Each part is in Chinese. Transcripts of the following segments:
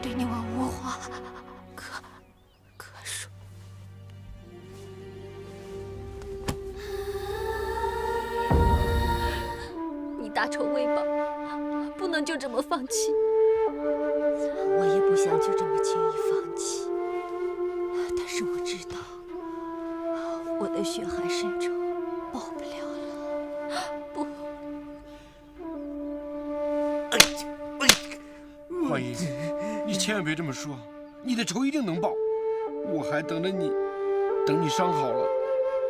对你我无话可说。你大仇未报，不能就这么放弃。我也不想就这么轻易放弃，但是我知道，我的血海深仇报不了了。不，花姨，你千万别这么说，你的仇一定能报。我还等着你，等你伤好了，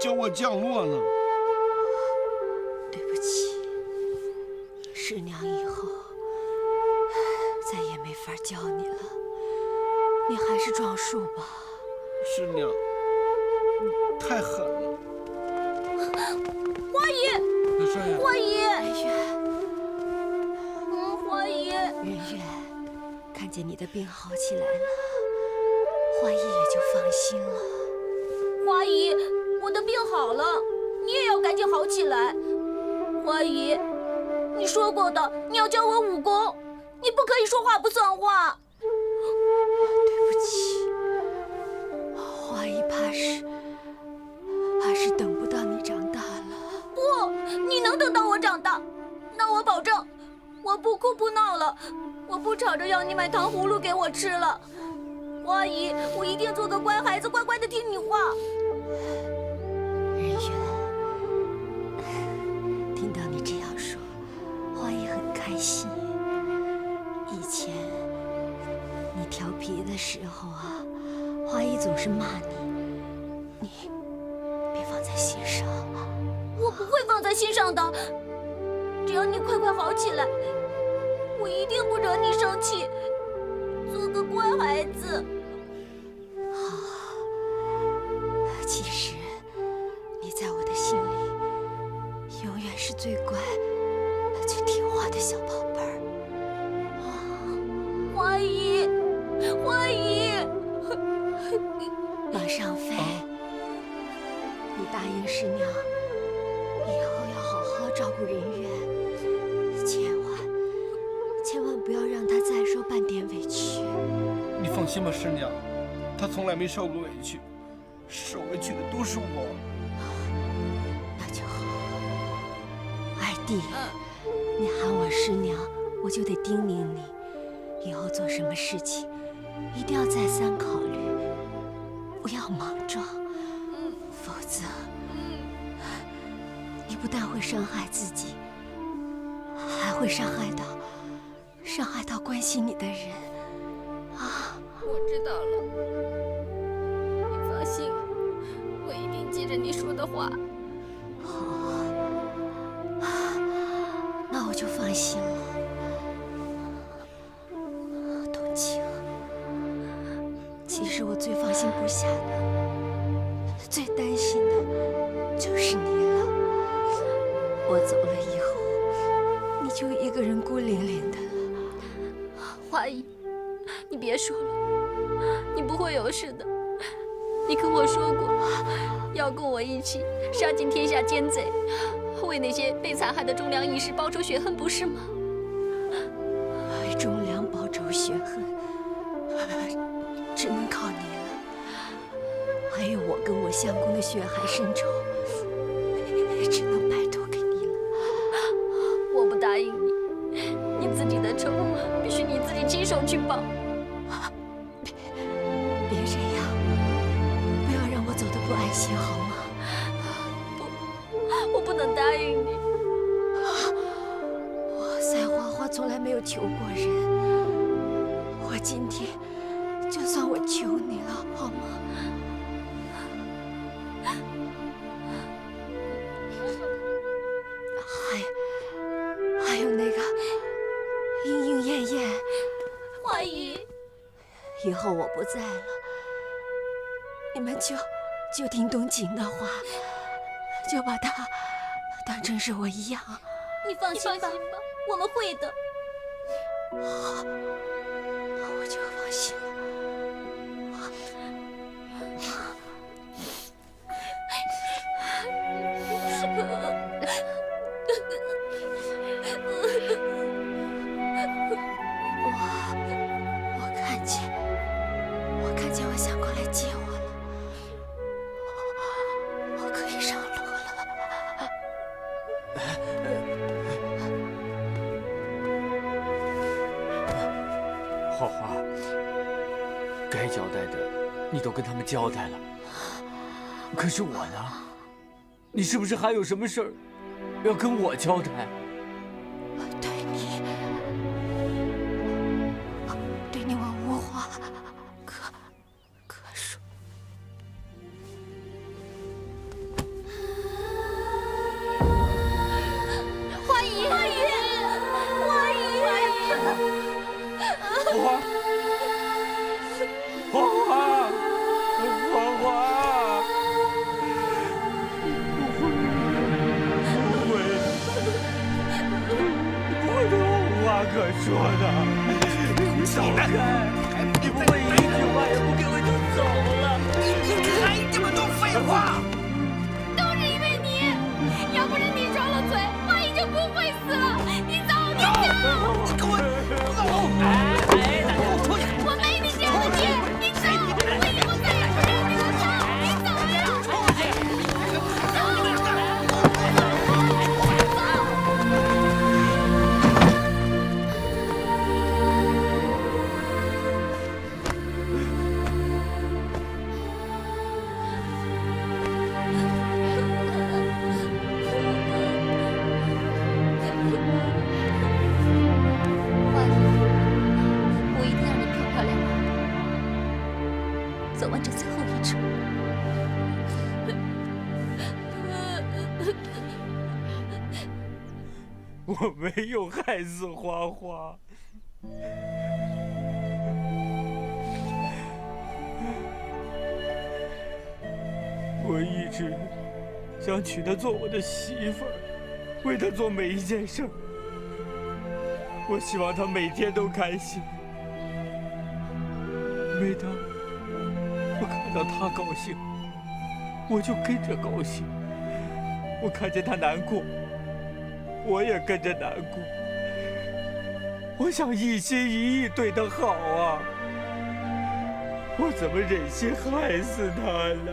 叫我降落呢。对不起，师娘以后再也没法教你了，你还是撞树吧。师娘，你太狠了。花姨，小帅呀，花姨，圆圆，花姨，圆圆，看见你的病好起来了，花姨也就放心了。花姨，我的病好了，你也要赶紧好起来。花姨，你说过的，你要教我武功，你不可以说话不算话。对不起，花姨怕是等不到你长大了。不，你能等到我长大，那我保证，我不哭不闹了，我不吵着要你买糖葫芦给我吃了。花姨，我一定做个乖孩子，乖乖的听你话。人缘，听到你这样说，花姨很开心。以前你调皮的时候啊，花姨总是骂你，你别放在心上。我不会放在心上的，只要你快快好起来，我一定不惹你生气，做个乖孩子。其实你在我的心里永远是最乖、最听话的小宝贝儿。花姨，花姨，马上飞，你答应师娘，以后要好好照顾人缘，千万不要让她再受半点委屈。你放心吧，师娘，她从来没受过委屈，受委屈的都是我。那就好。二弟，你喊我师娘，我就得叮咛你，以后做什么事情一定要再三考虑，不要莽撞，否则你不但会伤害自己，还会伤害到关心你的人啊！我知道了，你放心，我一定记着你说的话。那我就放心了。冬青，其实我最放心不下的、最担心的就是你了。我走了以后，你就一个人孤零零的了。花姨，你别说了，你不会有事的。你跟我说过，要跟我一起杀尽天下奸贼，为那些被残害的忠良义士报仇雪恨，不是吗？为忠良报仇雪恨，只能靠你了。还有我跟我相公的血海深仇，只能拜托给你了。我不答应你，你自己的仇必须你自己亲手去报。别这样，不要让我走得不安心，好吗？不，我不能答应你。我赛花花从来没有求过人，我今天就算我求你了，好吗？还有那个莺莺燕燕，花姨，以后我不在了，你们就听冬晴的话，就把她当成是我一样。你放心吧，我们会的。好，那我就放心了。我看见花花，该交代的你都跟他们交代了，可是我呢？你是不是还有什么事儿要跟我交代？对你我无话可说。花姨，花姨，花姨，花花，花花，花花。可说的，你走开！你不会一句话也不给我就走了？你还这么多废话！都是因为你，要不是你装了嘴，花姨就不会死了。你走，你走！你给我走！出去！我没你这样的爹，你走！我以后再也不让你了，走！你走呀！出去！走完这最后一程。我没有害死花花，我一直想娶她做我的媳妇儿，为她做每一件事儿。我希望她每天都开心。每当我看到她高兴，我就跟着高兴；我看见她难过，我也跟着难过。我想一心一意对她好啊，我怎么忍心害死她呢？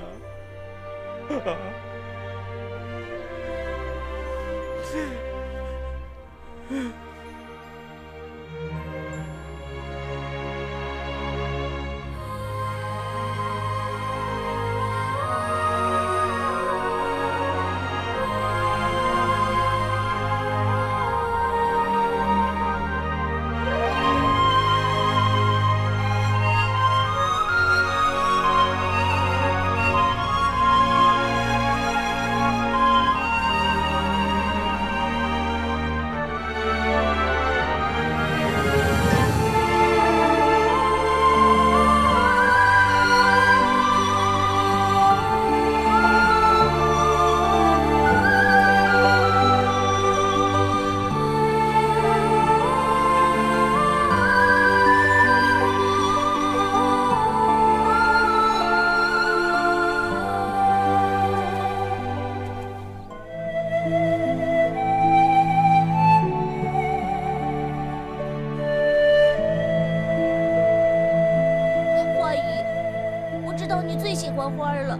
花了。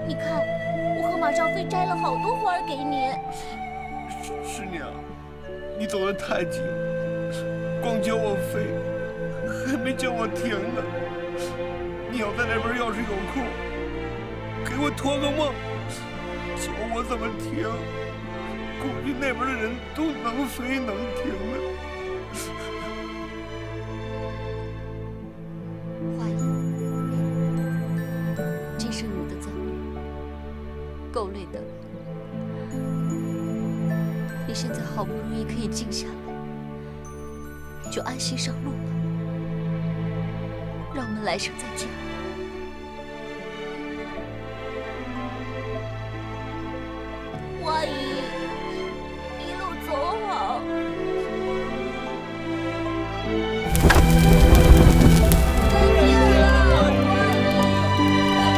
你看，我和马少飞摘了好多花给你。师娘，你走得太急了，光教我飞，还没叫我停呢。你要在那边要是有空，给我托个梦，教我怎么停。估计那边的人都能飞能停呢。花姨，这是你的遭遇，够累的了。你现在好不容易可以静下来，就安心上路吧。让我们来生再见。花姨，一路走好。再见了，花姨。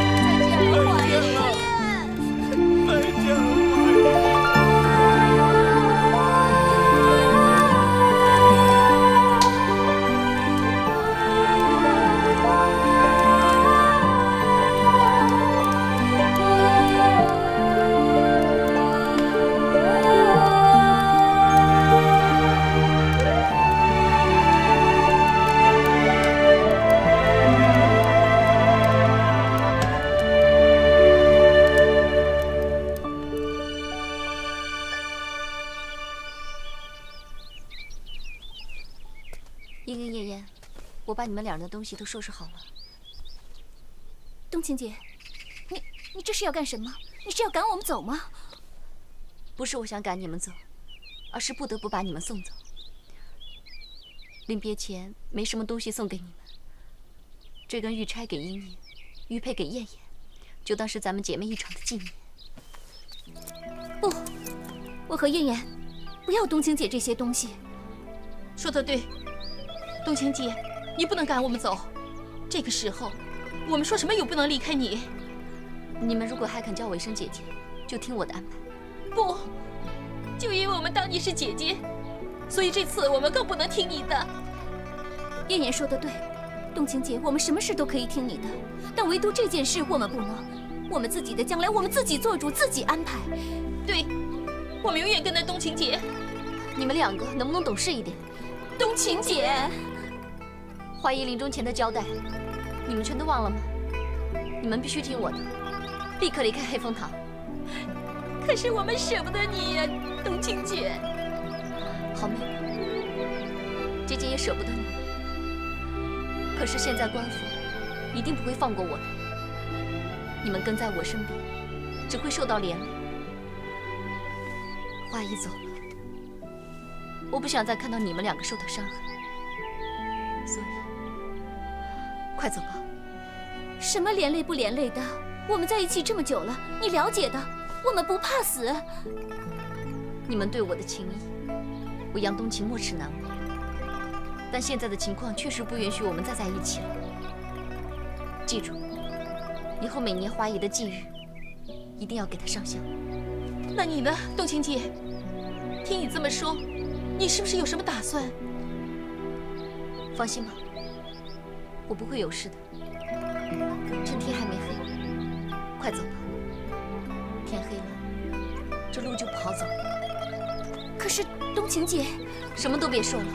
再见了，花姨。再见了，花姨。我把你们两人的东西都收拾好了。冬晴姐，你这是要干什么？你是要赶我们走吗？不是我想赶你们走，而是不得不把你们送走。临别前没什么东西送给你们，这根玉钗给茵茵，玉佩给燕燕，就当是咱们姐妹一场的纪念。不，我和燕燕不要冬晴姐这些东西。说得对，冬晴姐，你不能赶我们走。这个时候，我们说什么也不能离开你。你们如果还肯叫我一声姐姐，就听我的安排。不，就因为我们当你是姐姐，所以这次我们更不能听你的。燕燕说的对，冬晴姐，我们什么事都可以听你的，但唯独这件事我们不能。我们自己的将来，我们自己做主，自己安排。对，我们永远跟着冬晴姐。你们两个能不能懂事一点？冬晴姐，华姨临终前的交代，你们全都忘了吗？你们必须听我的，立刻离开黑风堂。可是我们舍不得你呀，冬晴姐。好妹妹，姐姐也舍不得你。可是现在官府一定不会放过我的。你们跟在我身边，只会受到连累。华姨走了，我不想再看到你们两个受到伤害，所以快走吧。什么连累不连累的？我们在一起这么久了，你了解的，我们不怕死。你们对我的情谊，我杨冬晴没齿难忘。但现在的情况确实不允许我们再在一起了。记住，以后每年华姨的忌日，一定要给她上香。那你呢，冬晴姐？听你这么说，你是不是有什么打算？放心吧，我不会有事的。趁天还没黑，快走吧。天黑了，这路就不好走了。可是冬晴姐，什么都别说了。